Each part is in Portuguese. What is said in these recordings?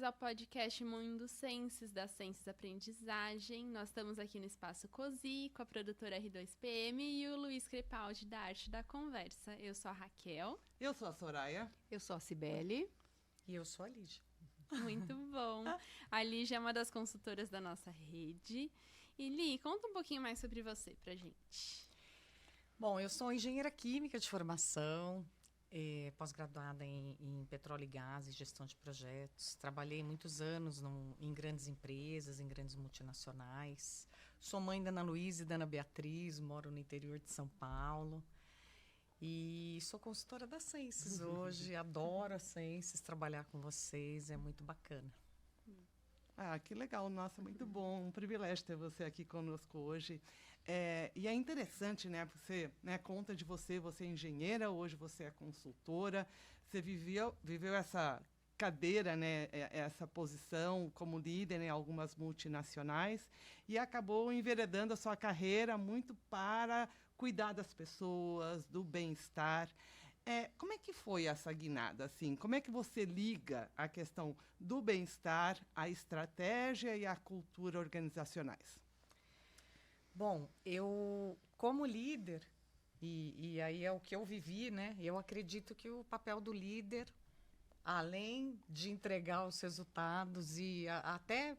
bem-vindas ao podcast Mundo Senses, da Senses Aprendizagem. Nós estamos aqui no Espaço Cozy, com a produtora R2PM e o Luiz Crepaldi, da Arte da Conversa. Eu sou a Raquel. Eu sou a Soraya. Eu sou a Cibele. E eu sou a Lígia. Muito bom. A Lígia é uma das consultoras da nossa rede. E Li, conta um pouquinho mais sobre você pra gente. Bom, eu sou engenheira química de formação, pós-graduada em petróleo e gás e gestão de projetos. Trabalhei muitos anos em grandes empresas, em grandes multinacionais. Sou mãe da Ana Luísa e da Ana Beatriz, moro no interior de São Paulo. E sou consultora da Senses hoje, adoro a Senses, trabalhar com vocês, é muito bacana. Ah, que legal, nossa, muito bom, um privilégio ter você aqui conosco hoje. E é interessante, né, você, né, conta de você é engenheira, hoje você é consultora, você viveu essa cadeira, né, essa posição como líder em algumas multinacionais e acabou enveredando a sua carreira muito para cuidar das pessoas, do bem-estar. Como é que foi essa guinada? Assim? Como é que você liga a questão do bem-estar, a estratégia e a cultura organizacionais? Bom, eu, como líder, e aí é o que eu vivi, né? Eu acredito que o papel do líder, além de entregar os resultados e até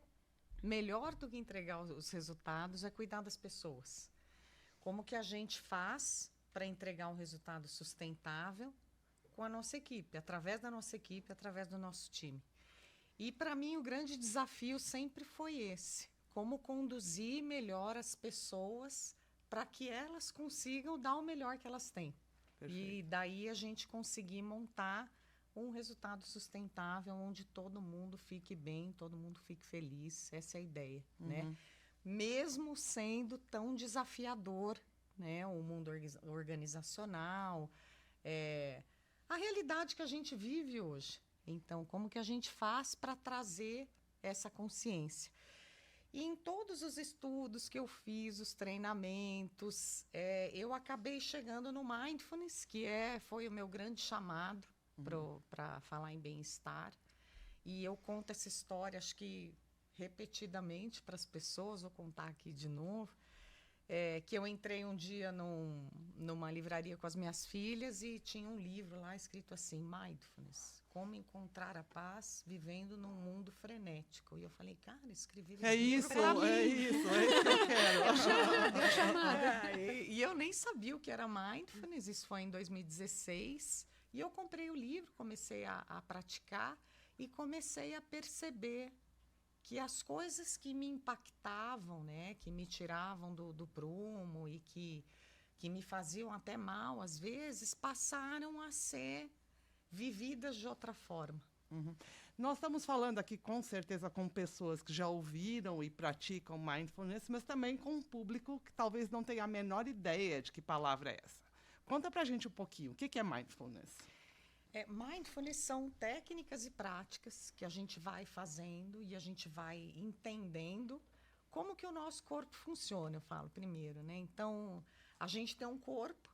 melhor do que entregar os resultados, é cuidar das pessoas. Como que a gente faz para entregar um resultado sustentável com a nossa equipe, através da nossa equipe, através do nosso time. E, para mim, o grande desafio sempre foi esse, como conduzir melhor as pessoas para que elas consigam dar o melhor que elas têm. Perfeito. E daí a gente conseguir montar um resultado sustentável onde todo mundo fique bem, todo mundo fique feliz. Essa é a ideia, né? Mesmo sendo tão desafiador, né, o mundo organizacional, a realidade que a gente vive hoje. Então, como que a gente faz para trazer essa consciência? E em todos os estudos que eu fiz, os treinamentos, eu acabei chegando no Mindfulness, que foi o meu grande chamado para falar em bem-estar. E eu conto essa história, acho que repetidamente para as pessoas, vou contar aqui de novo. Que eu entrei um dia numa livraria com as minhas filhas e tinha um livro lá escrito assim, Mindfulness, como encontrar a paz vivendo num mundo frenético. E eu falei, cara, escrevi esse livro pra mim. É isso que eu quero. E eu nem sabia o que era Mindfulness, isso foi em 2016. E eu comprei o livro, comecei a praticar e comecei a perceber que as coisas que me impactavam, né, que me tiravam do prumo e que me faziam até mal, às vezes, passaram a ser vividas de outra forma. Nós estamos falando aqui, com certeza, com pessoas que já ouviram e praticam mindfulness, mas também com um público que talvez não tenha a menor ideia de que palavra é essa. Conta pra gente um pouquinho, o que é mindfulness? Mindfulness são técnicas e práticas que a gente vai fazendo e a gente vai entendendo como que o nosso corpo funciona, eu falo primeiro, né? Então, a gente tem um corpo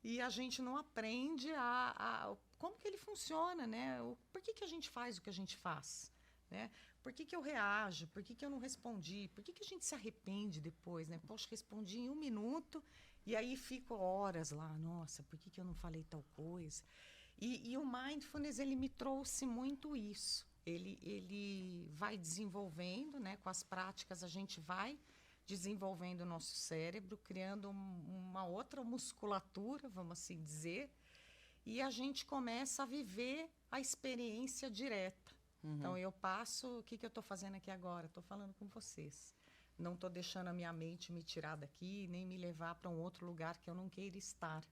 e a gente não aprende como que ele funciona, né? Por que a gente faz o que a gente faz, né? Por que eu reajo? Por que eu não respondi? Por que a gente se arrepende depois, né? Poxa, respondi em 1 minuto e aí fico horas lá. Nossa, por que eu não falei tal coisa? E o Mindfulness, ele me trouxe muito isso. Ele vai desenvolvendo, né? Com as práticas, a gente vai desenvolvendo o nosso cérebro, criando uma outra musculatura, vamos assim dizer, e a gente começa a viver a experiência direta. Então, eu passo... O que eu estou fazendo aqui agora? Estou falando com vocês. Não estou deixando a minha mente me tirar daqui, nem me levar para um outro lugar que eu não queira estar.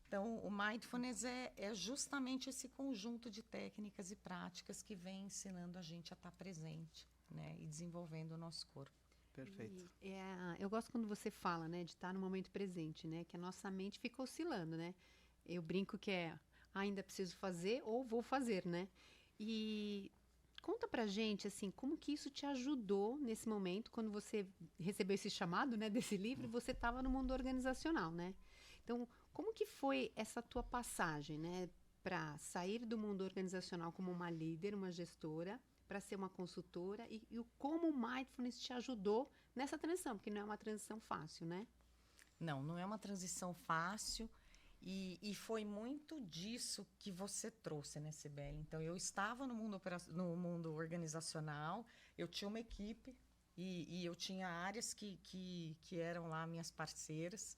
Então, o Mindfulness é justamente esse conjunto de técnicas e práticas que vem ensinando a gente a estar presente, né, e desenvolvendo o nosso corpo. Perfeito. Eu gosto quando você fala, né, de estar no momento presente, né, que a nossa mente fica oscilando, né? Eu brinco que ainda preciso fazer ou vou fazer, né? E conta pra gente, assim, como que isso te ajudou nesse momento, quando você recebeu esse chamado, né, desse livro, você estava no mundo organizacional, né? Então, como que foi essa tua passagem, né? para sair do mundo organizacional como uma líder, uma gestora, para ser uma consultora e como o Mindfulness te ajudou nessa transição, porque não é uma transição fácil, né? Não é uma transição fácil e foi muito disso que você trouxe, né, Cibele? Então, eu estava no mundo organizacional, eu tinha uma equipe e eu tinha áreas que eram lá minhas parceiras.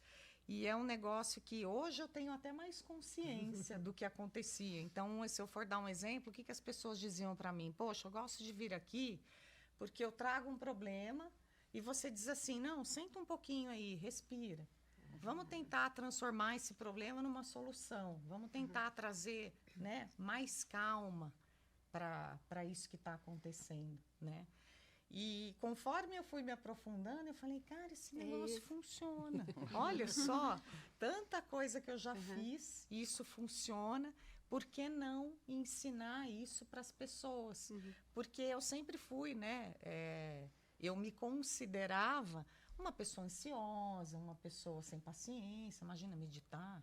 E é um negócio que hoje eu tenho até mais consciência do que acontecia. Então, se eu for dar um exemplo, o que as pessoas diziam para mim? Poxa, eu gosto de vir aqui porque eu trago um problema e você diz assim, não, senta um pouquinho aí, respira. Vamos tentar transformar esse problema numa solução. Vamos tentar trazer, né, mais calma para isso que está acontecendo, né? E conforme eu fui me aprofundando, eu falei, cara, esse negócio funciona. Olha só, tanta coisa que eu já fiz, isso funciona. Por que não ensinar isso para as pessoas? Porque eu sempre fui, né? Eu me considerava uma pessoa ansiosa, uma pessoa sem paciência. Imagina meditar,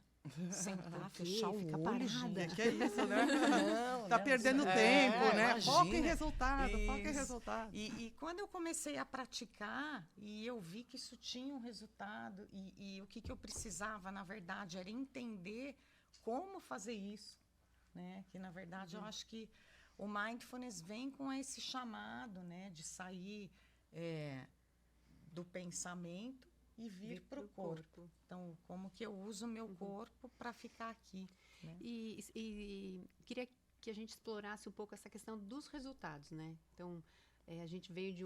sentar, fechar o Fica olho, parada. gente. Que é isso, né? Não, Tá né? perdendo tempo, né? Imagina. Foca em resultado, foca em Isso. resultado. E quando eu comecei a praticar, e eu vi que isso tinha um resultado, e o que eu precisava, na verdade, era entender como fazer isso, né? Que, na verdade, eu acho que o Mindfulness vem com esse chamado, né? De sair do pensamento e vir para o corpo. Então, como que eu uso o meu corpo para ficar aqui, né? E queria que a gente explorasse um pouco essa questão dos resultados, né? Então, a gente veio de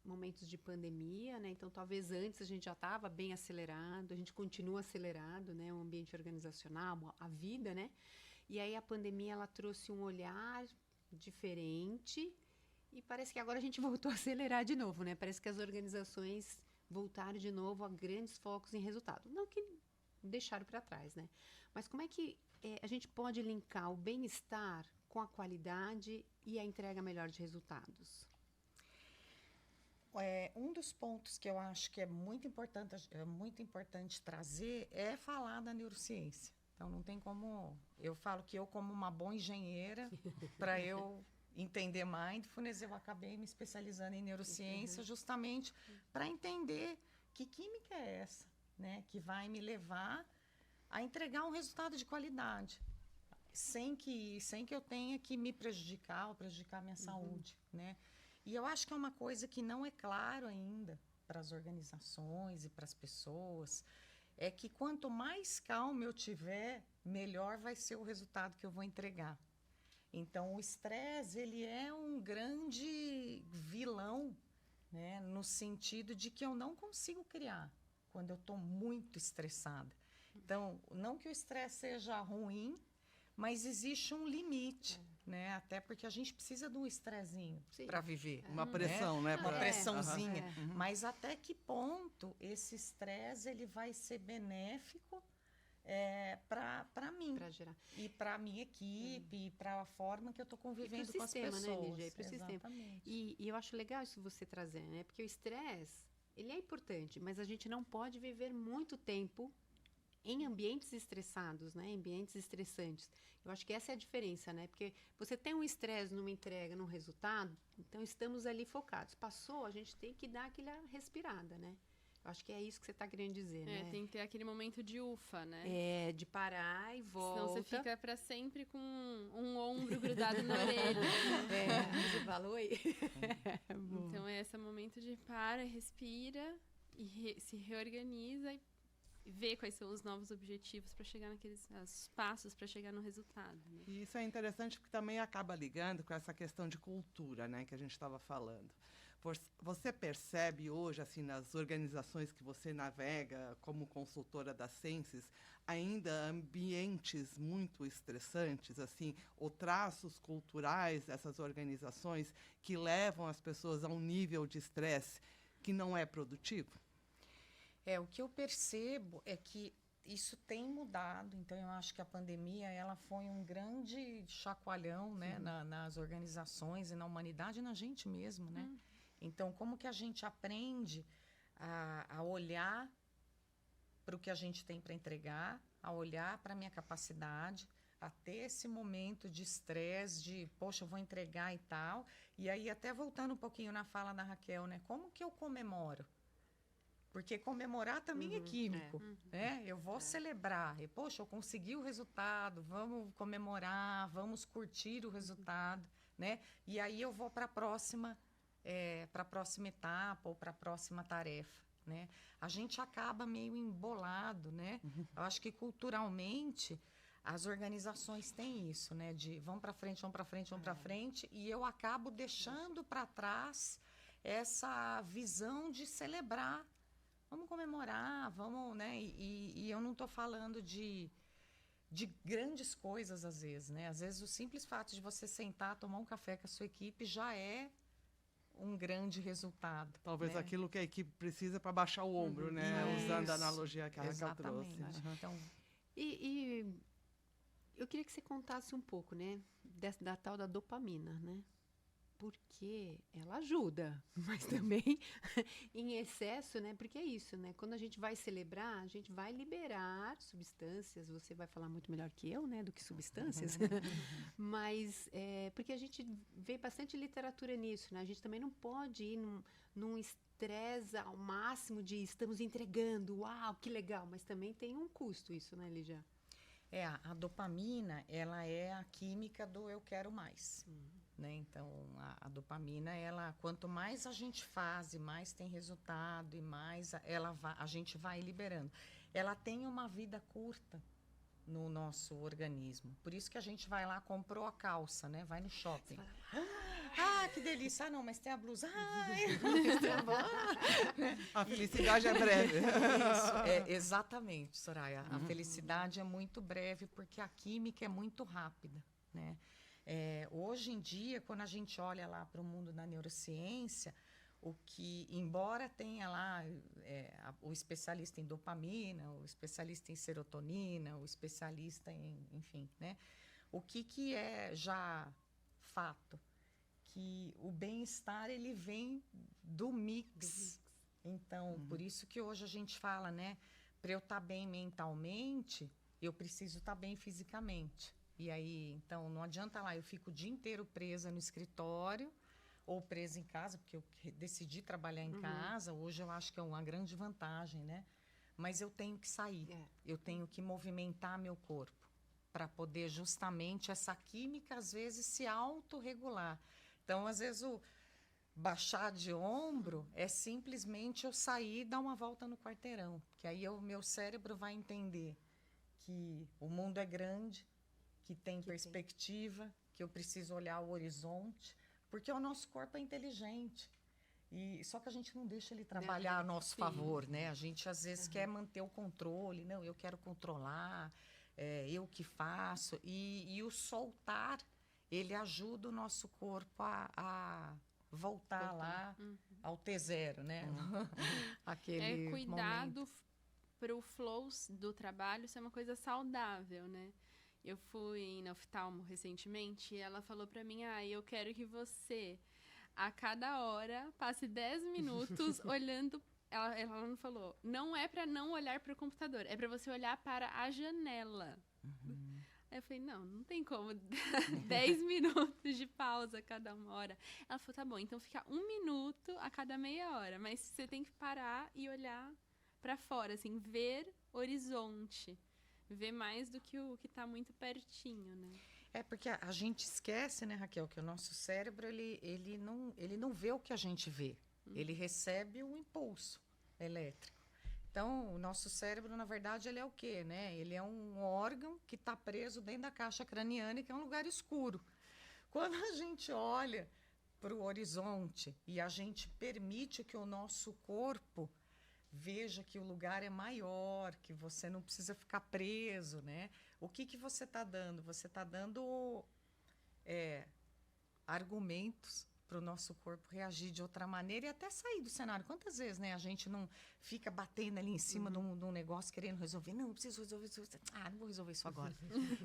momentos de pandemia, né? Então, talvez antes a gente já estava bem acelerado, a gente continua acelerado, né? O ambiente organizacional, a vida, né? E aí a pandemia, ela trouxe um olhar diferente e parece que agora a gente voltou a acelerar de novo, né? Parece que as organizações voltaram de novo a grandes focos em resultado. Não que deixaram para trás, né? Mas como é que a gente pode linkar o bem-estar com a qualidade e a entrega melhor de resultados? Um dos pontos que eu acho que é muito importante trazer é falar da neurociência. Então, não tem como... Eu falo que eu, como uma boa engenheira, para eu entender Mindfulness, eu acabei me especializando em neurociência justamente para entender que química é essa, né, que vai me levar a entregar um resultado de qualidade, sem que eu tenha que me prejudicar ou prejudicar a minha saúde, né? E eu acho que é uma coisa que não é claro ainda para as organizações e para as pessoas, é que quanto mais calma eu tiver, melhor vai ser o resultado que eu vou entregar. Então, o estresse, ele é um grande vilão, né, no sentido de que eu não consigo criar quando eu estou muito estressada. Então, não que o estresse seja ruim, mas existe um limite, né? Até porque a gente precisa de um estressinho para viver. Uma pressão, né? Uma pressãozinha. Uhum. Mas até que ponto esse estresse ele vai ser benéfico para mim? Para gerar. E para a minha equipe, e para a forma que eu estou convivendo com as pessoas. Né, Lígia? Para o sistema. Exatamente. E eu acho legal isso você trazer, né? Porque o estresse, ele é importante, mas a gente não pode viver muito tempo em ambientes estressados, né? Ambientes estressantes. Eu acho que essa é a diferença, né? Porque você tem um estresse numa entrega, num resultado, então estamos ali focados. Passou, a gente tem que dar aquela respirada, né? Eu acho que é isso que você está querendo dizer, né? Tem que ter aquele momento de ufa, né? De parar e volta. Senão você fica para sempre com um ombro grudado na orelha. Você falou aí. Então, esse é o momento de para, respira e se reorganiza e ver quais são os novos objetivos para chegar os passos para chegar no resultado. Né? E isso é interessante porque também acaba ligando com essa questão de cultura, né, que a gente estava falando. Você percebe hoje, assim, nas organizações que você navega como consultora da Sensis, ainda ambientes muito estressantes, assim, ou traços culturais dessas organizações que levam as pessoas a um nível de estresse que não é produtivo? O que eu percebo é que isso tem mudado. Então, eu acho que a pandemia ela foi um grande chacoalhão, né, nas organizações e na humanidade e na gente mesmo, né? Então, como que a gente aprende a olhar para o que a gente tem para entregar, a olhar para a minha capacidade, a ter esse momento de estresse, de, poxa, eu vou entregar e tal. E aí, até voltando um pouquinho na fala da Raquel, né? Como que eu comemoro? Porque comemorar também é químico, né? Eu vou celebrar. E, poxa, eu consegui o resultado, vamos comemorar, vamos curtir o resultado, né? E aí eu vou para a próxima etapa ou para a próxima tarefa, né? A gente acaba meio embolado, né? Eu acho que culturalmente as organizações têm isso, né? De vão para frente, vão para frente, vão para frente, e eu acabo deixando para trás essa visão de celebrar. Vamos comemorar, vamos, né? E eu não estou falando de grandes coisas às vezes, né? Às vezes o simples fato de você sentar, tomar um café com a sua equipe já é um grande resultado. Talvez né? aquilo que a equipe precisa para baixar o ombro, né? Isso. Usando a analogia que a Raquel Exatamente. trouxe. Então, E eu queria que você contasse um pouco, né, da tal da dopamina, né? Porque ela ajuda, mas também em excesso, né? Porque é isso, né? Quando a gente vai celebrar, a gente vai liberar substâncias. Você vai falar muito melhor que eu, né? Do que substâncias. Mas porque a gente vê bastante literatura nisso, né? A gente também não pode ir num estresse ao máximo de estamos entregando, uau, que legal. Mas também tem um custo isso, né, Lígia? a dopamina, ela é a química do eu quero mais. Né? Então, a dopamina, quanto mais a gente faz e mais tem resultado e mais a gente vai liberando. Ela tem uma vida curta no nosso organismo. Por isso que a gente vai lá, comprou a calça, né? Vai no shopping. Que delícia. Não, mas tem a blusa. A felicidade é breve. Isso, exatamente, Soraya. A felicidade é muito breve porque a química é muito rápida, né? Hoje em dia, quando a gente olha lá para o mundo da neurociência, embora tenha lá o especialista em dopamina, o especialista em serotonina, o especialista enfim, né? O que é já fato? Que o bem-estar, ele vem do mix. Então, por isso que hoje a gente fala, né? Para eu estar bem mentalmente, eu preciso estar bem fisicamente. E aí, então, não adianta lá, eu fico o dia inteiro presa no escritório ou presa em casa, porque eu decidi trabalhar em casa. Hoje eu acho que é uma grande vantagem, né? Mas eu tenho que sair, eu tenho que movimentar meu corpo para poder justamente essa química, às vezes, se autorregular. Então, às vezes, o baixar de ombro é simplesmente eu sair e dar uma volta no quarteirão, que aí o meu cérebro vai entender que o mundo é grande, que tem perspectiva, que eu preciso olhar o horizonte, porque o nosso corpo é inteligente. Só que a gente não deixa ele trabalhar a nosso favor, né? A gente, às vezes, quer manter o controle. Não, eu quero controlar, eu que faço. E o soltar, ele ajuda o nosso corpo a voltar lá ao T0, né? Aquele cuidado para o flow do trabalho ser uma coisa saudável, né? Eu fui na oftalmo recentemente e ela falou para mim, eu quero que você, a cada hora, passe 10 minutos olhando... Ela não falou, não é para não olhar para o computador, é para você olhar para a janela. Aí eu falei, não tem como 10 minutos de pausa a cada uma hora. Ela falou, tá bom, então fica 1 minuto a cada meia hora, mas você tem que parar e olhar para fora, assim, ver horizonte. Ver mais do que o que está muito pertinho, né? Porque a gente esquece, né, Raquel, que o nosso cérebro, ele não vê o que a gente vê. Ele recebe um impulso elétrico. Então, o nosso cérebro, na verdade, ele é o quê, né? Ele é um órgão que está preso dentro da caixa craniana, que é um lugar escuro. Quando a gente olha para o horizonte e a gente permite que o nosso corpo veja que o lugar é maior, que você não precisa ficar preso, né? O que você está dando? Você está dando argumentos para o nosso corpo reagir de outra maneira e até sair do cenário. Quantas vezes, né, a gente não fica batendo ali em cima de um negócio, querendo resolver? Não, eu preciso resolver isso. Não vou resolver isso agora.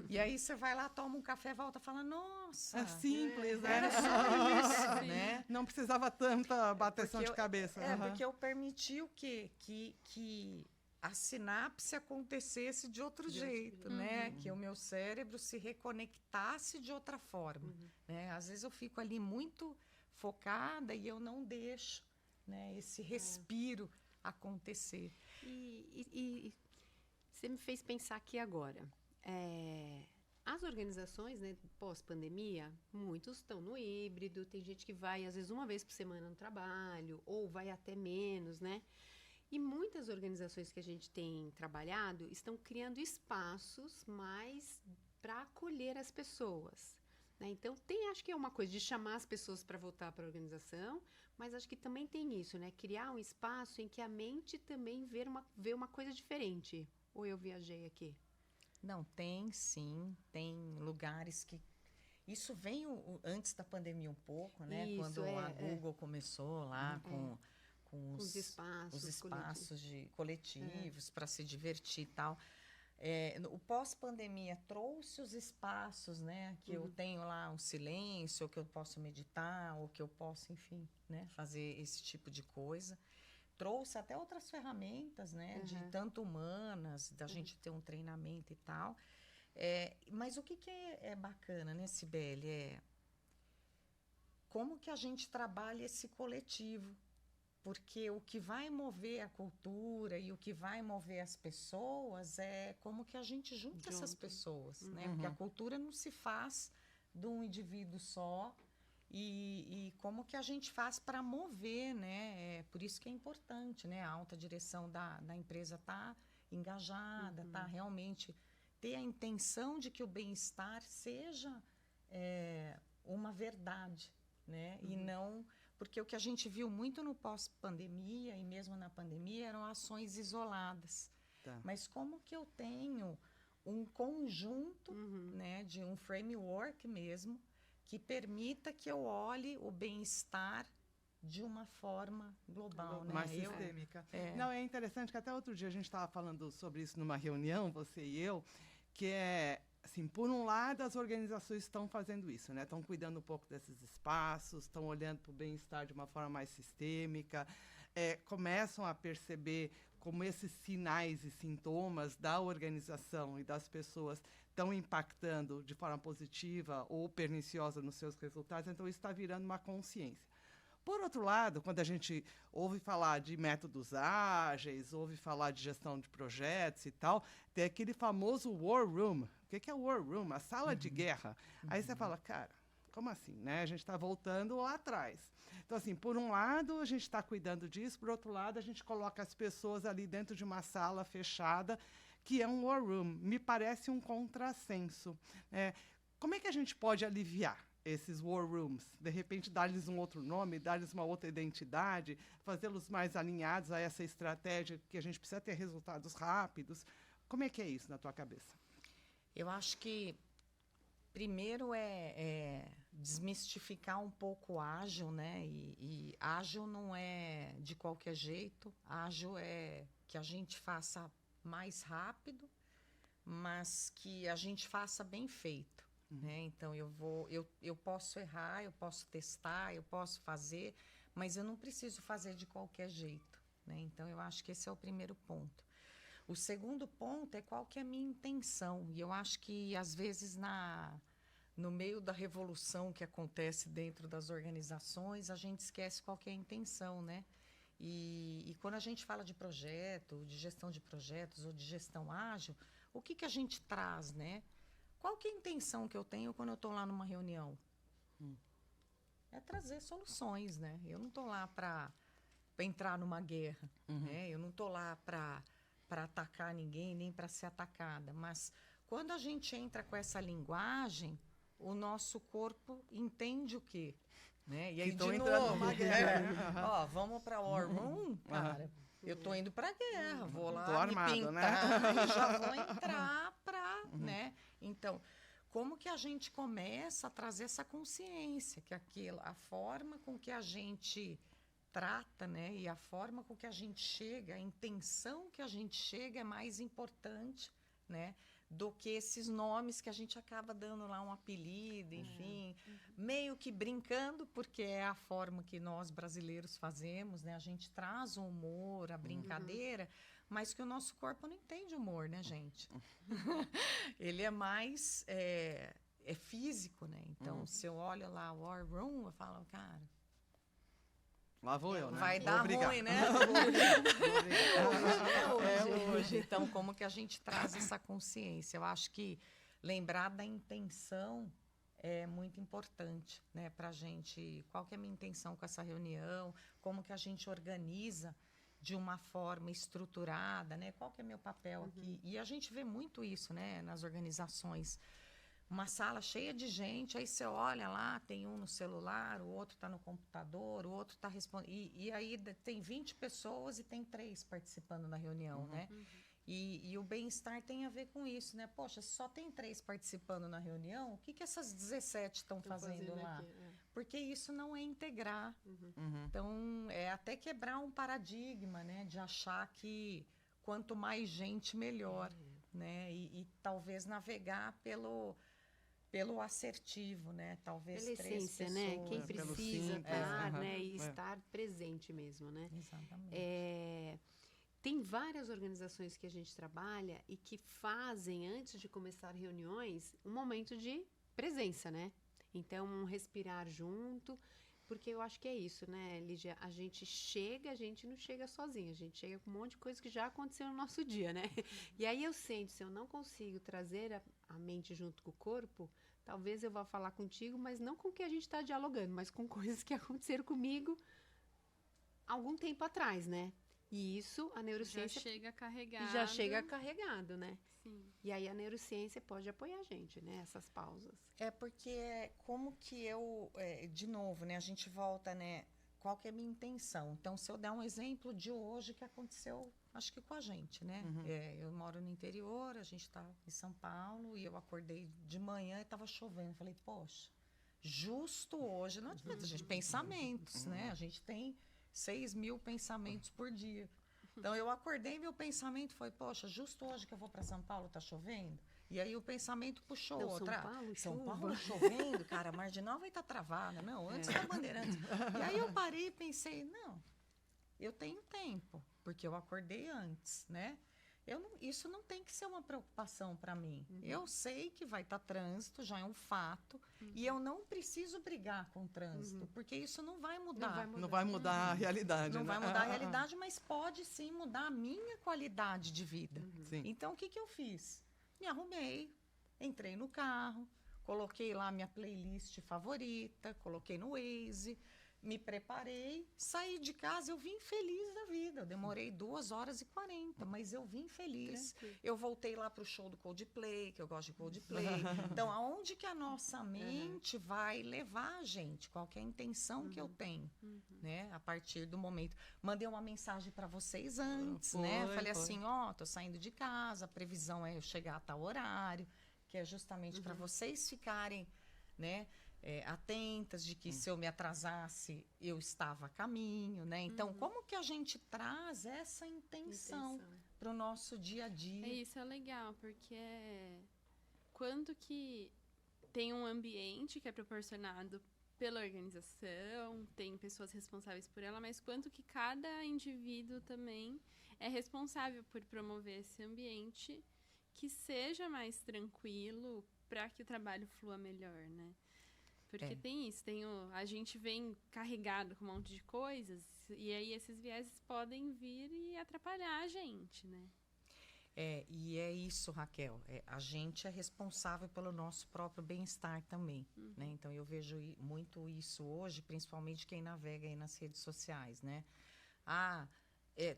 E aí você vai lá, toma um café, volta e fala, nossa... É simples, era só isso, né? Não precisava tanta bateção de cabeça. Porque eu permiti o quê? Que a sinapse acontecesse de outro jeito, né? Que o meu cérebro se reconectasse de outra forma, né? Às vezes eu fico ali muito focada e eu não deixo, né, esse respiro acontecer. E você me fez pensar aqui agora. As organizações, né, pós-pandemia, muitos estão no híbrido, tem gente que vai, às vezes, uma vez por semana no trabalho, ou vai até menos, né? E muitas organizações que a gente tem trabalhado estão criando espaços mais para acolher as pessoas, né? Então, acho que é uma coisa de chamar as pessoas para voltar para a organização, mas acho que também tem isso, né? Criar um espaço em que a mente também vê uma coisa diferente. Ou eu viajei aqui? Não, tem sim, tem lugares que... Isso veio antes da pandemia um pouco, né? Isso, Quando a Google começou lá com os espaços coletivos para se divertir e tal. O pós-pandemia trouxe os espaços, né? Que eu tenho lá um silêncio, ou que eu posso meditar, ou que eu posso, enfim, né, fazer esse tipo de coisa. Trouxe até outras ferramentas, né? De tanto humanas, da gente ter um treinamento e tal. Mas o que é bacana, né, Cibele? Como que a gente trabalha esse coletivo. Porque o que vai mover a cultura e o que vai mover as pessoas é como que a gente junta essas pessoas, né? Porque a cultura não se faz de um indivíduo só e como que a gente faz para mover, né? Por isso que é importante, né? A alta direção da empresa tá engajada, tá realmente ter a intenção de que o bem-estar seja uma verdade, né? E não... Porque o que a gente viu muito no pós-pandemia e mesmo na pandemia eram ações isoladas. Tá. Mas como que eu tenho um conjunto, né, de um framework mesmo, que permita que eu olhe o bem-estar de uma forma global, né? Mais sistêmica. Não, é interessante que até outro dia a gente estava falando sobre isso numa reunião, você e eu, que assim, por um lado, as organizações estão fazendo isso, né? Estão cuidando um pouco desses espaços, estão olhando para o bem-estar de uma forma mais sistêmica, começam a perceber como esses sinais e sintomas da organização e das pessoas estão impactando de forma positiva ou perniciosa nos seus resultados. Então, isso está virando uma consciência. Por outro lado, quando a gente ouve falar de métodos ágeis, ouve falar de gestão de projetos e tal, tem aquele famoso war room. O que é o war room? A sala de guerra. Aí você fala, cara, como assim, né? A gente está voltando lá atrás. Então, assim, por um lado, a gente está cuidando disso, por outro lado, a gente coloca as pessoas ali dentro de uma sala fechada, que é um war room. Me parece um contrassenso. Como é que a gente pode aliviar esses war rooms? De repente, dar-lhes um outro nome, dar-lhes uma outra identidade, fazê-los mais alinhados a essa estratégia que a gente precisa ter resultados rápidos. Como é que é isso na tua cabeça? Eu acho que primeiro desmistificar um pouco o ágil, né? E ágil não é de qualquer jeito. Ágil é que a gente faça mais rápido, mas que a gente faça bem feito. Né? Então, eu posso errar, eu posso testar, eu posso fazer, mas eu não preciso fazer de qualquer jeito. Né? Então, eu acho que esse é o primeiro ponto. O segundo ponto é qual que é a minha intenção. E eu acho que, às vezes, no meio da revolução que acontece dentro das organizações, a gente esquece qual que é a intenção, né? E quando a gente fala de projeto, de gestão de projetos ou de gestão ágil, o que a gente traz, né? Qual que é a intenção que eu tenho quando eu estou lá numa reunião? É trazer soluções, né? Eu não estou lá para entrar numa guerra, né? Eu não estou lá para atacar ninguém, nem para ser atacada. Mas quando a gente entra com essa linguagem, o nosso corpo entende o quê? Né? E aí, Então, de entrando novo, numa guerra. ó, vamos para o War Room, cara. Eu estou indo para a guerra, vou lá Tô armado, me né? pintar e já vou entrar para... né? Então, como que a gente começa a trazer essa consciência, que a forma com que a gente trata, né, e a forma com que a gente chega, a intenção que a gente chega é mais importante, né, do que esses nomes que a gente acaba dando lá um apelido, enfim, meio que brincando, porque é a forma que nós brasileiros fazemos, né, a gente traz o humor, a brincadeira, mas que o nosso corpo não entende humor, né, gente? Ele é mais físico, né? Então, se eu olho lá o War Room, eu falo, cara, lá vou eu, né? vai Vou dar brigar. ruim, né? É hoje. Então, como que a gente traz essa consciência? Eu acho que lembrar da intenção é muito importante, né, para a gente. Qual que é a minha intenção com essa reunião? Como que a gente organiza de uma forma estruturada, né? Qual que é meu papel aqui? E a gente vê muito isso, né, nas organizações. Uma sala cheia de gente, aí você olha lá, tem um no celular, o outro está no computador, o outro está respondendo. E aí tem 20 pessoas e tem 3 participando da reunião, né? E o bem-estar tem a ver com isso, né? Poxa, se só tem 3 participando na reunião, o que, que essas 17 estão fazendo lá? aqui, Porque isso não é integrar. Então, é até quebrar um paradigma, né? De achar que quanto mais gente, melhor, né? E talvez navegar pelo assertivo, né? Talvez Pela 3 essência, pessoas. né? Quem Pelo precisa simples, estar, aham, né? E é. estar presente mesmo, né? Exatamente. Tem várias organizações que a gente trabalha e que fazem, antes de começar reuniões, um momento de presença, né? Então, um respirar junto, porque eu acho que é isso, né, Lígia? A gente não chega sozinha, a gente chega com um monte de coisa que já aconteceu no nosso dia, né? E aí eu sinto, se eu não consigo trazer a mente junto com o corpo, talvez eu vá falar contigo, mas não com o que a gente está dialogando, mas com coisas que aconteceram comigo algum tempo atrás, né? E isso, a Já neurociência chega carregado. já chega carregado, né? Sim. E aí a neurociência pode apoiar a gente, né? Essas pausas. É porque como que de novo, né? A gente volta, né? Qual que é a minha intenção? Então, se eu der um exemplo de hoje que aconteceu, acho que com a gente, né? Eu moro no interior, a gente está em São Paulo e eu acordei de manhã e estava chovendo. Falei, poxa, justo hoje, não adianta, a gente pensamentos, né? A gente tem 6.000 pensamentos por dia. Então, eu acordei, meu pensamento foi, poxa, justo hoje que eu vou para São Paulo, tá chovendo? E aí o pensamento puxou Não, outra. São Paulo chovendo, cara, a Marginal vai estar travada. Não, antes da Bandeirantes. E aí eu parei e pensei, não, eu tenho tempo, porque eu acordei antes, né? Isso não tem que ser uma preocupação para mim. Eu sei que vai estar trânsito, já é um fato, e eu não preciso brigar com o trânsito, porque isso não vai mudar. Não vai mudar a realidade, Não né? vai mudar a realidade, mas pode sim mudar a minha qualidade de vida. Sim. Então, o que eu fiz? Me arrumei, entrei no carro, coloquei lá minha playlist favorita, coloquei no Waze, me preparei, saí de casa, eu vim feliz da vida. Eu demorei 2h40, mas eu vim feliz. Tranquilo. Eu voltei lá para o show do Coldplay, que eu gosto de Coldplay. Então, aonde que a nossa mente vai levar a gente? Qual que é a intenção que eu tenho, né? A partir do momento. Mandei uma mensagem para vocês antes, né? Falei assim, tô saindo de casa, a previsão é eu chegar a tal horário, que é justamente para vocês ficarem, né? Atentas de que se eu me atrasasse, eu estava a caminho, né? Então, como que a gente traz essa intenção para o nosso dia a dia? Isso é legal, porque quando que tem um ambiente que é proporcionado pela organização, tem pessoas responsáveis por ela, mas quanto que cada indivíduo também é responsável por promover esse ambiente que seja mais tranquilo para que o trabalho flua melhor, né? Porque tem isso, a gente vem carregado com um monte de coisas e aí esses vieses podem vir e atrapalhar a gente, né? E é isso, Raquel. A gente é responsável pelo nosso próprio bem-estar também, né? Então, eu vejo muito isso hoje, principalmente quem navega aí nas redes sociais, né?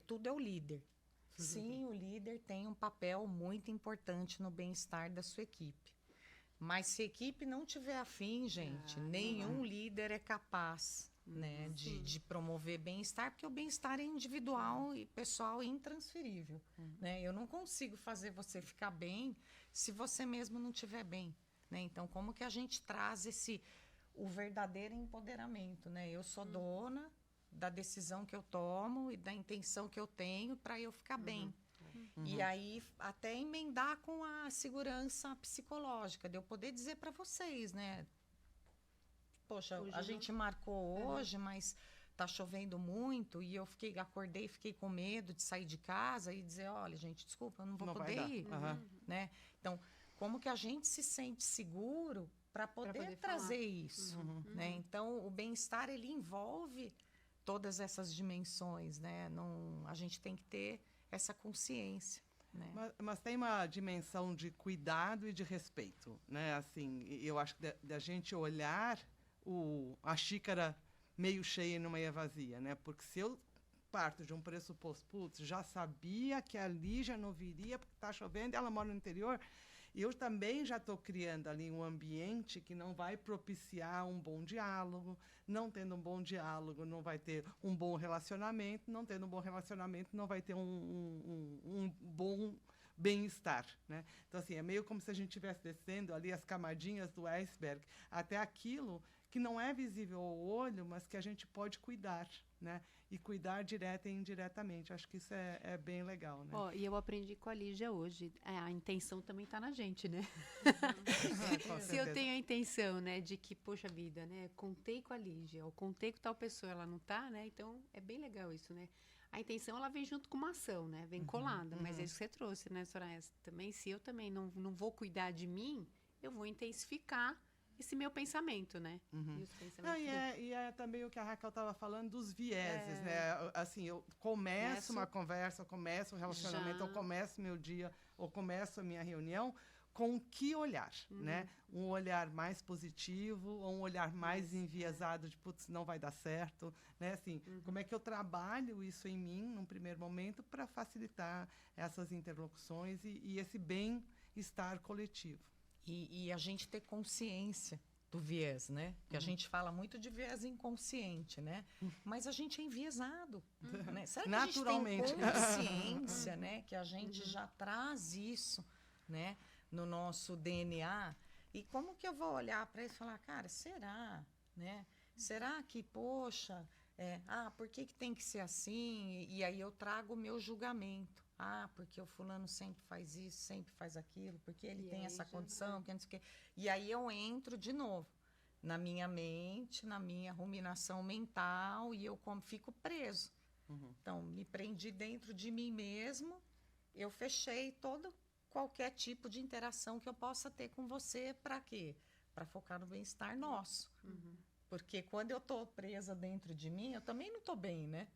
Tudo é o líder. Sim, o líder tem um papel muito importante no bem-estar da sua equipe. Mas se a equipe não tiver afim, gente, nenhum líder é capaz, né, de promover bem-estar, porque o bem-estar é individual e pessoal e intransferível, né? Eu não consigo fazer você ficar bem se você mesmo não estiver bem, né? Então, como que a gente traz o verdadeiro empoderamento, né? Eu sou dona da decisão que eu tomo e da intenção que eu tenho para eu ficar bem. E aí, até emendar com a segurança psicológica, de eu poder dizer para vocês, né? Poxa, Hoje a gente marcou hoje, mas tá chovendo muito e eu acordei, fiquei com medo de sair de casa e dizer, olha, gente, desculpa, eu não vou Não vai poder dar. ir, Aham. né? Então, como que a gente se sente seguro para poder poder trazer isso, né? Então, o bem-estar, ele envolve todas essas dimensões, né? Não, a gente tem que ter essa consciência, né? Mas tem uma dimensão de cuidado e de respeito, né? Assim, eu acho que da gente olhar a xícara meio cheia e não meio vazia, né? Porque se eu parto de um pressuposto, putz, já sabia que a Lígia não viria porque está chovendo, ela mora no interior, eu também já estou criando ali um ambiente que não vai propiciar um bom diálogo. Não tendo um bom diálogo, não vai ter um bom relacionamento. Não tendo um bom relacionamento, não vai ter um bom bem-estar, né? Então, assim, é meio como se a gente estivesse descendo ali as camadinhas do iceberg até aquilo que não é visível ao olho, mas que a gente pode cuidar, né? E cuidar direta e indiretamente. Acho que isso é bem legal, né? Ó, e eu aprendi com a Lígia hoje. A intenção também está na gente, né? Com Se eu certeza. tenho a intenção, né, de que, poxa vida, né, contei com a Lígia, ou contei com tal pessoa, ela não tá, né? Então, é bem legal isso, né? A intenção, ela vem junto com uma ação, né? Vem colada. Mas é isso que você trouxe, né, Soraya? Também, se eu também não vou cuidar de mim, eu vou intensificar esse meu pensamento, né? E os pensamentos Não, e é também o que a Raquel estava falando dos vieses, né? Assim, eu começo uma conversa, eu começo um relacionamento, Já. eu começo meu dia, ou começo a minha reunião, com que olhar, né? Um olhar mais positivo, ou um olhar mais enviesado de, putz, não vai dar certo, né? Assim, como é que eu trabalho isso em mim, num primeiro momento, para facilitar essas interlocuções e esse bem-estar coletivo. E a gente ter consciência do viés, né? Porque a gente fala muito de viés inconsciente, né? Mas a gente é enviesado, né? Será que Naturalmente. a gente tem consciência, né? Que a gente já traz isso, né? No nosso DNA. E como que eu vou olhar para isso e falar, cara, será, né? Será que, poxa, por que tem que ser assim? E aí eu trago o meu julgamento. Ah, porque o fulano sempre faz isso, sempre faz aquilo, porque ele E tem aí essa já condição, que não sei o quê. E aí eu entro de novo na minha mente, na minha ruminação mental, e eu fico preso. Então, me prendi dentro de mim mesmo, eu fechei qualquer tipo de interação que eu possa ter com você, para quê? Para focar no bem-estar nosso. Porque quando eu estou presa dentro de mim, eu também não estou bem, né?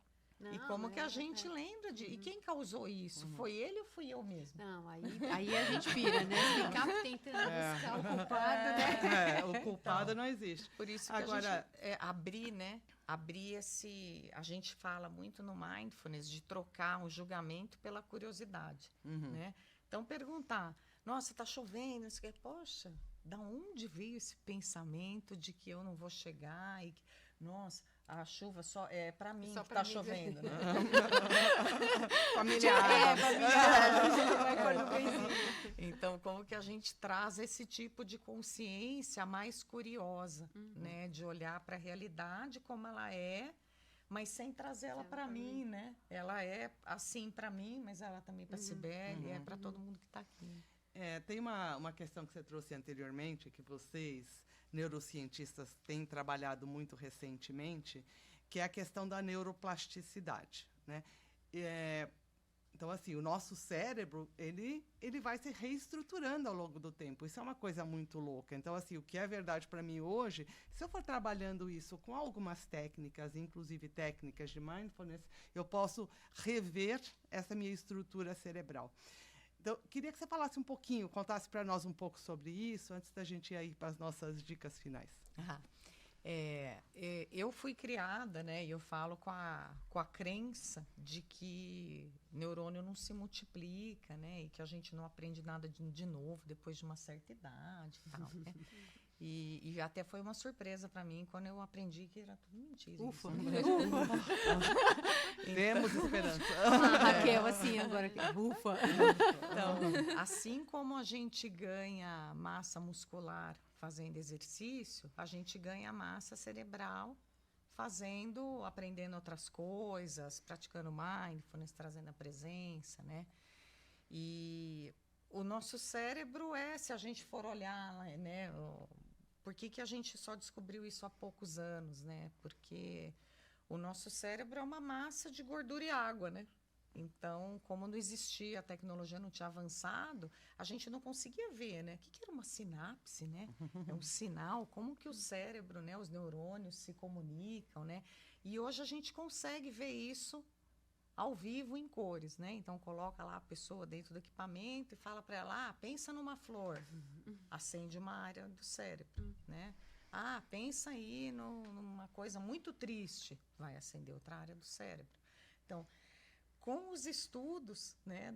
E como que a gente lembra de... E quem causou isso? Foi ele ou fui eu mesmo? Não, aí a gente pira, né? Ficar tentando buscar o culpado, né? O culpado não existe. Por isso que Agora, a gente abrir, né? Abrir esse... A gente fala muito no Mindfulness de trocar o julgamento pela curiosidade, né? Então, perguntar, nossa, tá chovendo, isso aqui. Poxa, da onde veio esse pensamento de que eu não vou chegar? E que, nossa, a chuva só é para mim Só que pra tá mim. chovendo, né? familiar. Então, como que a gente traz esse tipo de consciência mais curiosa, né? De olhar para a realidade como ela é, mas sem trazê-la para mim, né? Ela é assim para mim, mas ela também para a Cibele, é para todo mundo que está aqui. Tem uma questão que você trouxe anteriormente, que vocês, neurocientistas, têm trabalhado muito recentemente, que é a questão da neuroplasticidade, né? Então, assim, o nosso cérebro, ele vai se reestruturando ao longo do tempo. Isso é uma coisa muito louca. Então, assim, o que é verdade para mim hoje, se eu for trabalhando isso com algumas técnicas, inclusive técnicas de mindfulness, eu posso rever essa minha estrutura cerebral. Então, queria que você falasse um pouquinho, contasse para nós um pouco sobre isso, antes da gente ir aí para as nossas dicas finais. Eu fui criada, né? E eu falo com a crença de que neurônio não se multiplica, né? E que a gente não aprende nada de novo depois de uma certa idade e tal, né? E até foi uma surpresa para mim quando eu aprendi que era tudo mentira. Ufa. Isso, Temos esperança. A Raquel, assim, agora. Ufa. Então, assim como a gente ganha massa muscular fazendo exercício, a gente ganha massa cerebral aprendendo outras coisas, praticando mindfulness, trazendo a presença, né? E o nosso cérebro se a gente for olhar, né? Por que a gente só descobriu isso há poucos anos, né? Porque o nosso cérebro é uma massa de gordura e água, né? Então, como não existia, a tecnologia não tinha avançado, a gente não conseguia ver, né? O que era uma sinapse, né? É um sinal, como que o cérebro, né? Os neurônios se comunicam, né? E hoje a gente consegue ver isso ao vivo em cores, né? Então, coloca lá a pessoa dentro do equipamento e fala para ela, pensa numa flor. Acende uma área do cérebro, né? Pensa aí numa coisa muito triste. Vai acender outra área do cérebro. Então, com os estudos, né,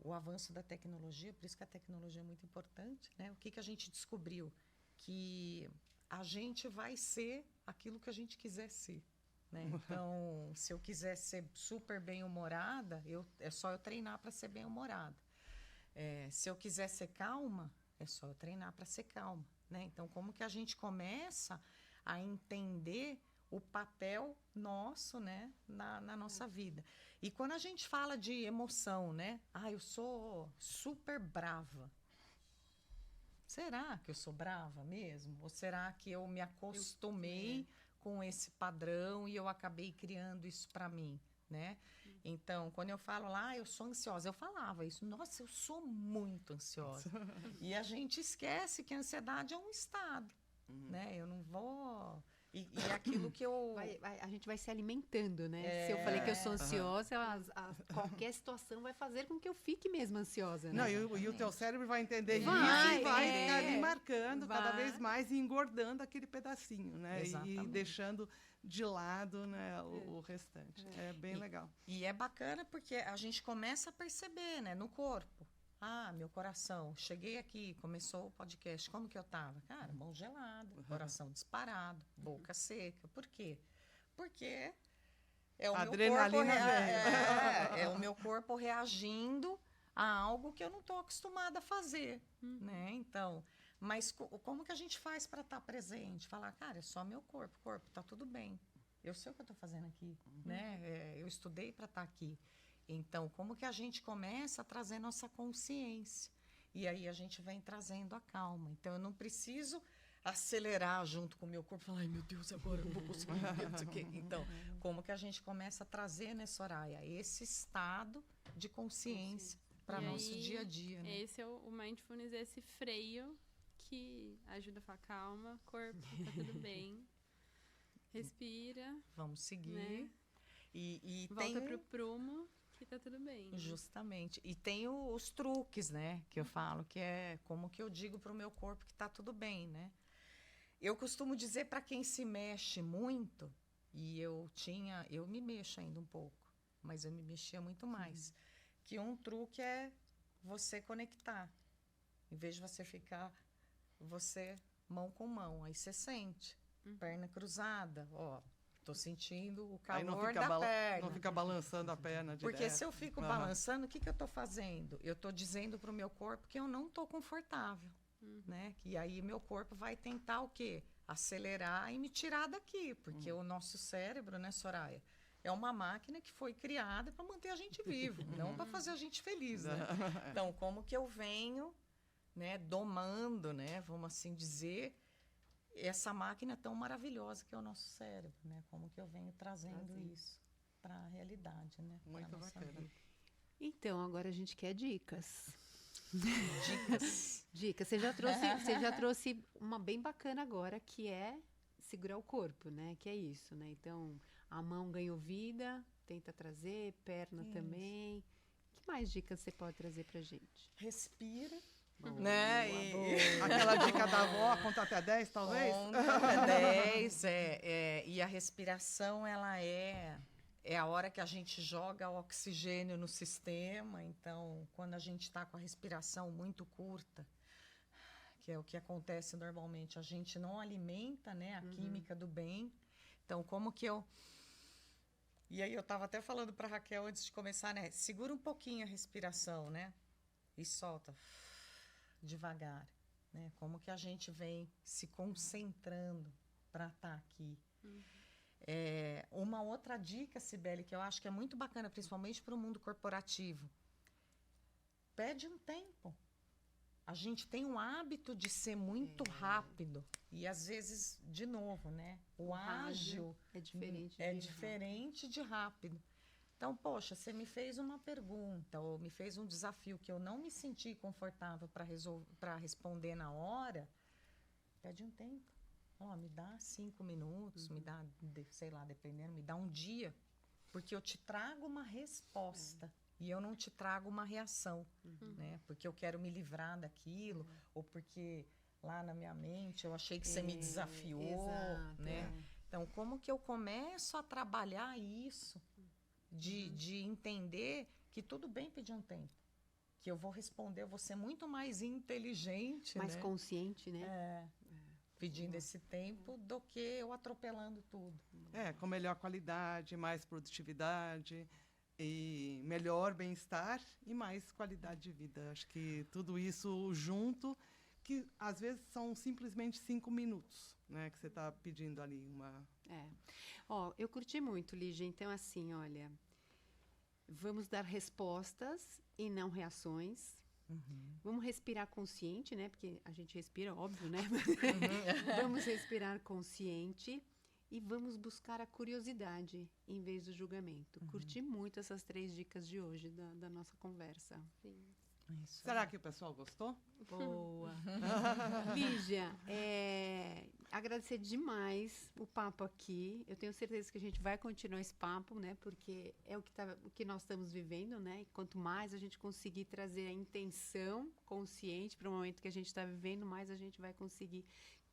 o avanço da tecnologia, por isso que a tecnologia é muito importante, né? O que a gente descobriu? Que a gente vai ser aquilo que a gente quiser ser, né? Então, se eu quiser ser super bem-humorada, é só eu treinar para ser bem-humorada. Se eu quiser ser calma, é só eu treinar para ser calma, né? Então, como que a gente começa a entender o papel nosso, né, na nossa vida? E quando a gente fala de emoção, né? Eu sou super brava. Será que eu sou brava mesmo? Ou será que eu me acostumei com esse padrão e eu acabei criando isso para mim, né? Então, quando eu falo lá, eu sou ansiosa, eu falava isso. Nossa, eu sou muito ansiosa. E a gente esquece que a ansiedade é um estado, né? Eu não vou... E aquilo que eu... A gente vai se alimentando, né? Se eu falei que eu sou ansiosa, qualquer situação vai fazer com que eu fique mesmo ansiosa, né? Não, e o teu cérebro vai entender isso Vai, e vai é. ficar ali marcando cada Vai. vez mais e engordando aquele pedacinho, né? E Exatamente. deixando de lado, né, o restante. É bem legal. E é bacana porque a gente começa a perceber, né, no corpo. Meu coração, cheguei aqui, começou o podcast, como que eu tava? Cara, mão gelada, coração disparado, boca seca. Por quê? Porque é o Adrenalina meu corpo veio. é o meu corpo reagindo a algo que eu não estou acostumada a fazer, né? Então, mas como que a gente faz para estar presente? Falar, cara, é só meu corpo tá tudo bem. Eu sei o que eu estou fazendo aqui, né? Eu estudei para estar aqui. Então, como que a gente começa a trazer nossa consciência? E aí a gente vem trazendo a calma. Então, eu não preciso acelerar junto com o meu corpo, falar, ai meu Deus, agora eu não vou conseguir ver, não sei o quê. Então, como que a gente começa a trazer, né, Soraya, esse estado de consciência para nosso dia a dia, né? Esse é o mindfulness, esse freio que ajuda a falar, calma, corpo, tá tudo bem. Respira. Vamos seguir. Né? E volta tem pro prumo, que tá tudo bem. Justamente. E tem os truques, né? Que eu falo, que é como que eu digo para o meu corpo que tá tudo bem, né? Eu costumo dizer para quem se mexe muito, e eu me mexo ainda um pouco, mas eu me mexia muito mais, que um truque é você conectar. Em vez de você ficar, você mão com mão, aí você sente, perna cruzada, ó. Tô sentindo o calor da perna. Não fica balançando a perna direto. Porque se eu fico balançando, o que eu estou fazendo? Eu estou dizendo para o meu corpo que eu não estou confortável, né? E aí meu corpo vai tentar o quê? Acelerar e me tirar daqui, porque o nosso cérebro, né, Soraya, é uma máquina que foi criada para manter a gente vivo, não para fazer a gente feliz, né? Então, como que eu venho, né, domando, né, vamos assim dizer, essa máquina tão maravilhosa que é o nosso cérebro, né? Como que eu venho trazendo isso para a realidade, né? Muito bacana. Então, agora a gente quer dicas. Dicas. Dicas. Você já trouxe uma bem bacana agora, que é segurar o corpo, né? Que é isso, né? Então, a mão ganhou vida, tenta trazer, perna também. Que mais dicas você pode trazer pra gente? Respira. Boa, Né? Aquela dica da avó, conta até 10, talvez? Conta até 10. E a respiração, ela é a hora que a gente joga oxigênio no sistema. Então, quando a gente está com a respiração muito curta, que é o que acontece normalmente, a gente não alimenta, né, a química do bem. Então, como que eu... E aí eu estava até falando para a Raquel antes de começar, né? Segura um pouquinho a respiração, né? E solta devagar, né? Como que a gente vem se concentrando para estar aqui. Uma outra dica, Cibele, que eu acho que é muito bacana, principalmente para o mundo corporativo. Pede um tempo. a gente tem um hábito de ser muito rápido. E às vezes, de novo, né? O ágil é diferente. é diferente de rápido. Então, poxa, você me fez uma pergunta ou me fez um desafio que eu não me senti confortável para responder na hora, pede um tempo. Ó, me dá 5 minutos, me dá, sei lá, dependendo, me dá um dia, porque eu te trago uma resposta e eu não te trago uma reação, né? Porque eu quero me livrar daquilo ou porque lá na minha mente eu achei que você me desafiou, exato, né? Então, como que eu começo a trabalhar isso? De entender que tudo bem pedir um tempo. Que eu vou responder, eu vou ser muito mais inteligente, mais né? consciente, né? Pedindo esse tempo do que eu atropelando tudo. Com melhor qualidade, mais produtividade e melhor bem-estar e mais qualidade de vida. Acho que tudo isso junto, que às vezes são simplesmente 5 minutos, né, que você está pedindo ali uma... Ó, eu curti muito, Lígia. Então, assim, olha, vamos dar respostas e não reações. Vamos respirar consciente, né? Porque a gente respira, óbvio, né? Vamos respirar consciente e vamos buscar a curiosidade em vez do julgamento. Curti muito essas 3 dicas de hoje da nossa conversa. Sim. Isso. Será que o pessoal gostou? Boa. Lígia, agradecer demais o papo aqui. Eu tenho certeza que a gente vai continuar esse papo, né? Porque é o que nós estamos vivendo, né? E quanto mais a gente conseguir trazer a intenção consciente para o momento que a gente está vivendo, mais a gente vai conseguir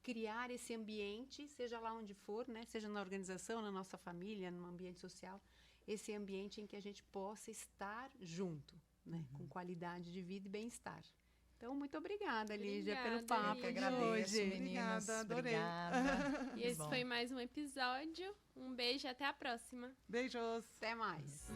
criar esse ambiente, seja lá onde for, né? Seja na organização, na nossa família, no ambiente social, esse ambiente em que a gente possa estar junto, né? Com qualidade de vida e bem-estar. Então, muito obrigada, Lígia, pelo Obrigada, papo Lígia. de Agradeço, hoje. meninas. Obrigada, adorei. Obrigada. E esse Bom. foi mais um episódio. Um beijo e até a próxima. Beijos! Até mais.